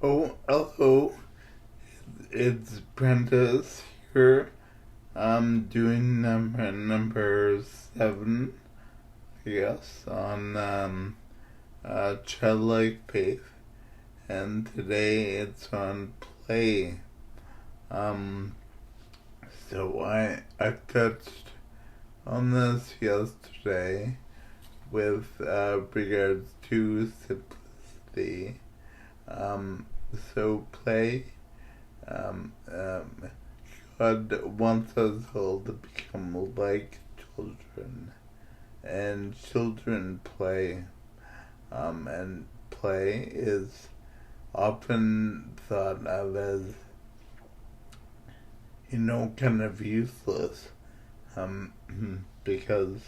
Oh, hello. It's Prentis here. I'm doing number 7, I guess, on childlike faith, and today it's on play. So I touched on this yesterday with regards to simplicity. So play. God wants us all to become like children, and children play. And play is often thought of as, kind of useless, because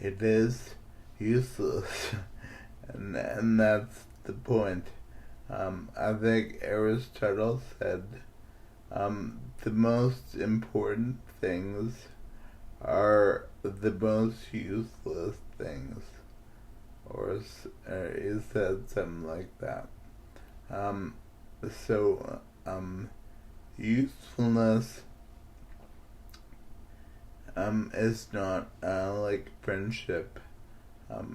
it is useless, and that's the point. I think Aristotle said the most important things are the most useless things, or he said something like that. So usefulness is not like friendship.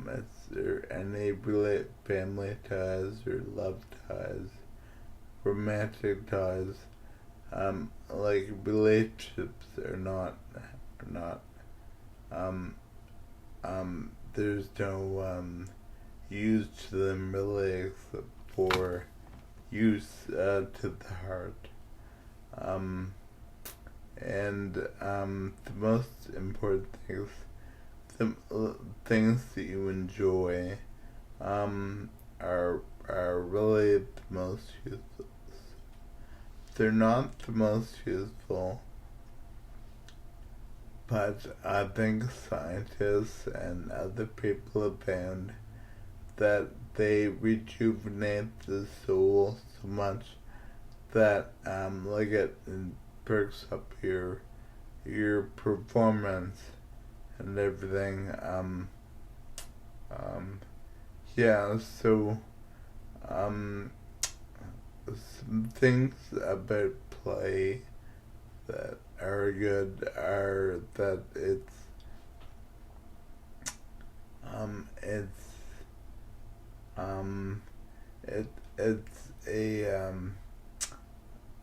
It's any family ties or love ties, romantic ties. Like relationships are not. There's no use to them really, except for use to the heart. And the most important things, the things that you enjoy, are really the most useful. They're not the most useful, but I think scientists and other people have found that they rejuvenate the soul so much that like it perks up your performance and everything. So some things about play that are good are that it's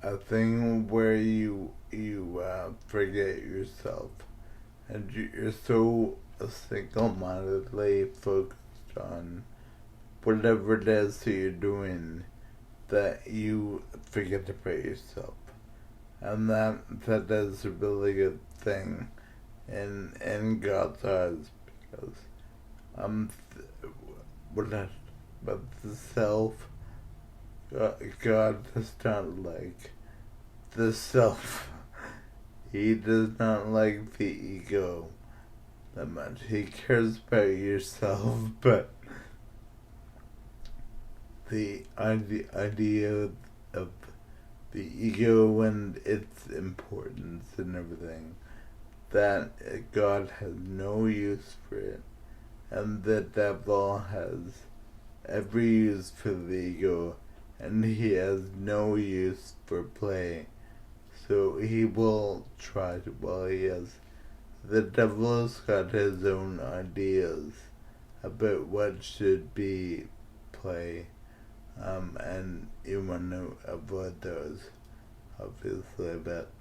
a thing where you forget yourself, and you're so single-mindedly focused on whatever it is that you're doing that you forget about yourself, and that is a really good thing in God's eyes, because but the self, God does not like the self. He does not like the ego that much. He cares about yourself, but the idea of the ego and its importance and everything, that God has no use for it, and the devil has every use for the ego, and he has no use for play. So he will try to, the devil has got his own ideas about what should be play, and you want to avoid those, obviously, but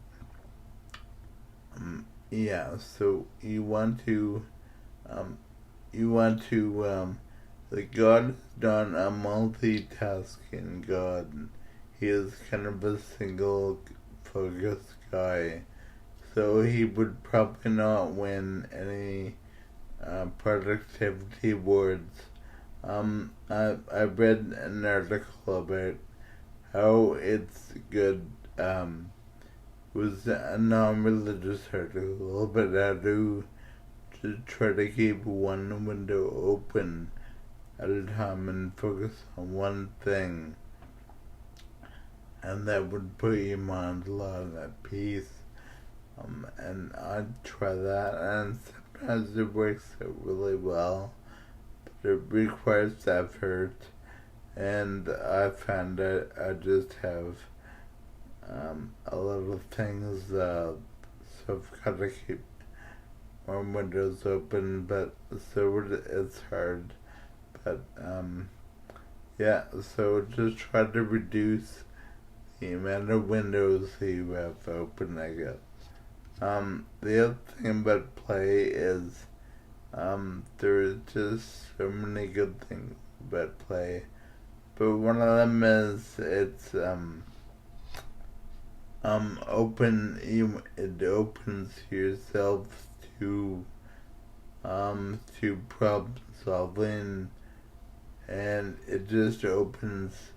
so you want to like, God is not a multitasking God. He is kind of a single focused guy, so he would probably not win any productivity awards. I read an article about how it's good. It was a non-religious article, but how to try to keep one window open at a time and focus on one thing, and that would put your mind a lot at peace. And I'd try that, and sometimes it works out really well, but it requires effort, and I found that I just have a lot of things, so I've got to keep more windows open, but so it's hard. But yeah, so just try to reduce the amount of windows that you have open, I guess. The other thing about play is there's just so many good things about play, but one of them is it's it opens yourself to problem solving, and it just opens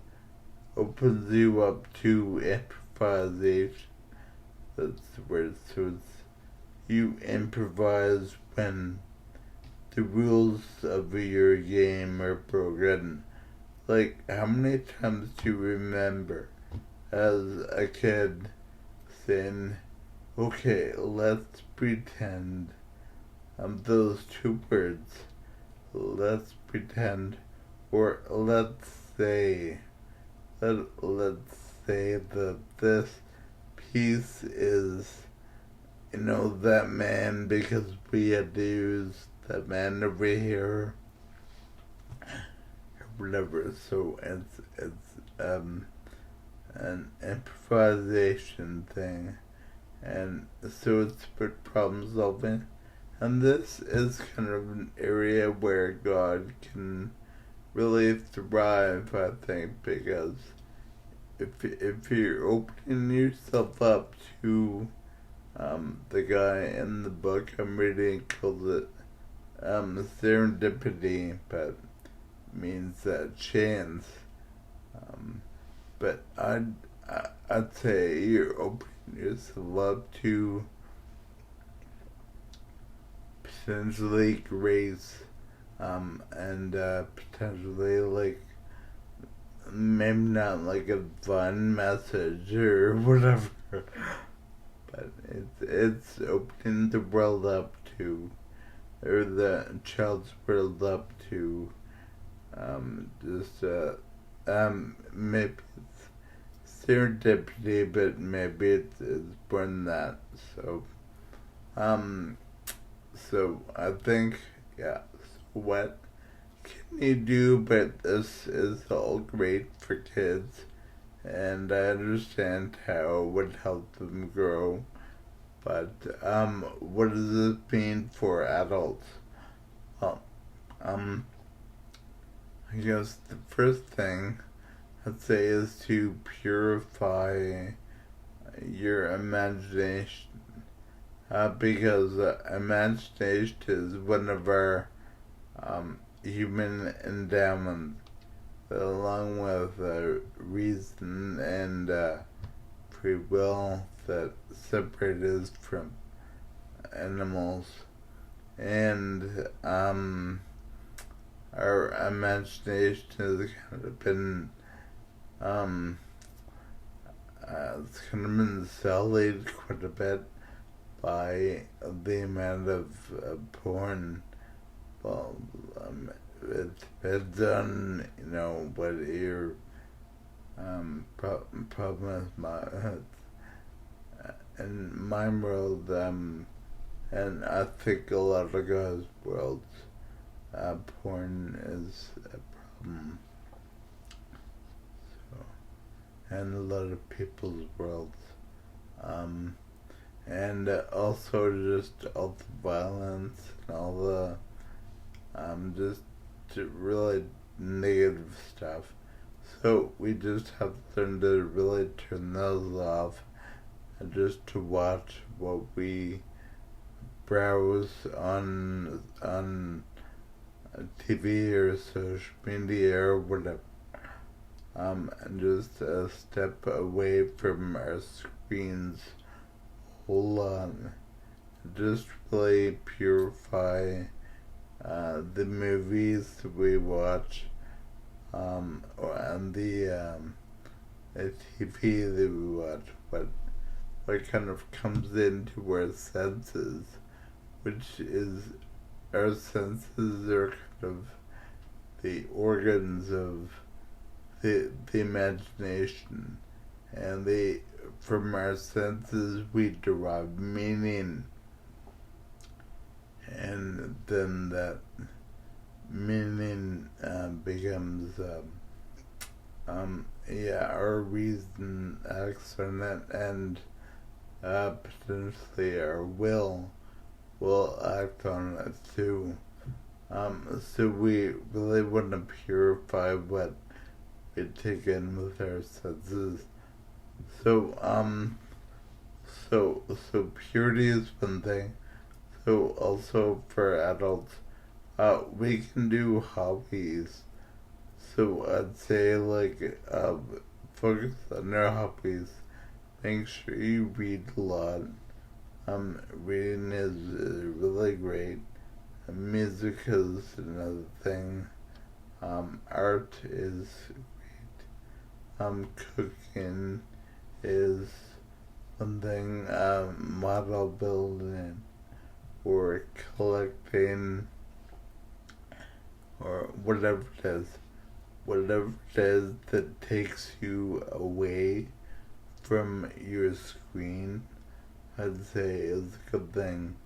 you up to improvisation. That's where you improvise when the rules of your game are broken. Like, how many times do you remember as a kid saying, okay, let's pretend those two words, let's pretend, or let's say that this piece is, that man, because we had to use that man over here, or whatever. So it's an improvisation thing, and so it's about problem solving. And this is kind of an area where God can really thrive, I think, because if you're opening yourself up to the guy in the book I'm reading calls it serendipity, but means chance. But I'd say you're opening yourself up to potentially grace, and potentially like maybe not like a fun message or whatever, but it's opening the world up to, or the child's world up to, maybe it's serendipity, but maybe it's more than that. So I think, yeah. So what can you do? But this is all great for kids, and I understand how it would help them grow. But what does this mean for adults? Well, I guess the first thing I'd say is to purify your imagination, because imagination is one of our human endowments, along with reason and free will, that separate us from animals. And our imagination has kind of been it's kind of been sullied quite a bit by the amount of porn. Well, it depends on, what your problem is. In my world, and I think a lot of guys' worlds, porn is a problem. So, and a lot of people's worlds. And also just all the violence and all the just really negative stuff. So we just have to learn to really turn those off, and just to watch what we browse on TV or social media or whatever, and just step away from our screens. Hold on, just really purify the movies we watch, and the TV that we watch, what kind of comes into our senses, which is, our senses are kind of the organs of the imagination, and from our senses we derive meaning, and then that meaning becomes our reason acts on it, and potentially our will act on it too. So we really want to purify what we take in with our senses. So purity is one thing. So also for adults, we can do hobbies. So I'd say focus on your hobbies. Make sure you read a lot. Reading is really great. Music is another thing. Art is great. Cooking is one thing. Model building or collecting or whatever it is. Whatever it is that takes you away from your screen, I'd say is a good thing.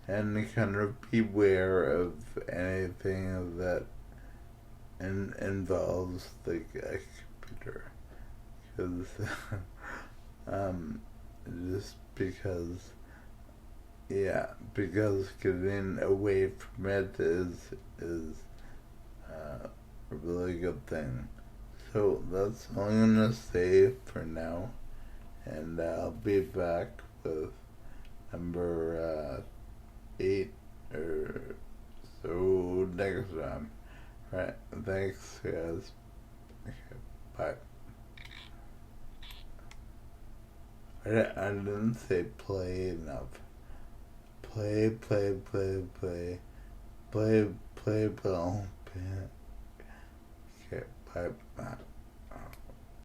And kind of beware of anything that involves a computer. Because, just because getting away from it is a really good thing. So that's all I'm gonna say for now, and I'll be back with number 8 or so next time. Right, thanks guys. Okay, bye. I didn't say play enough. Play ball. Okay, bye.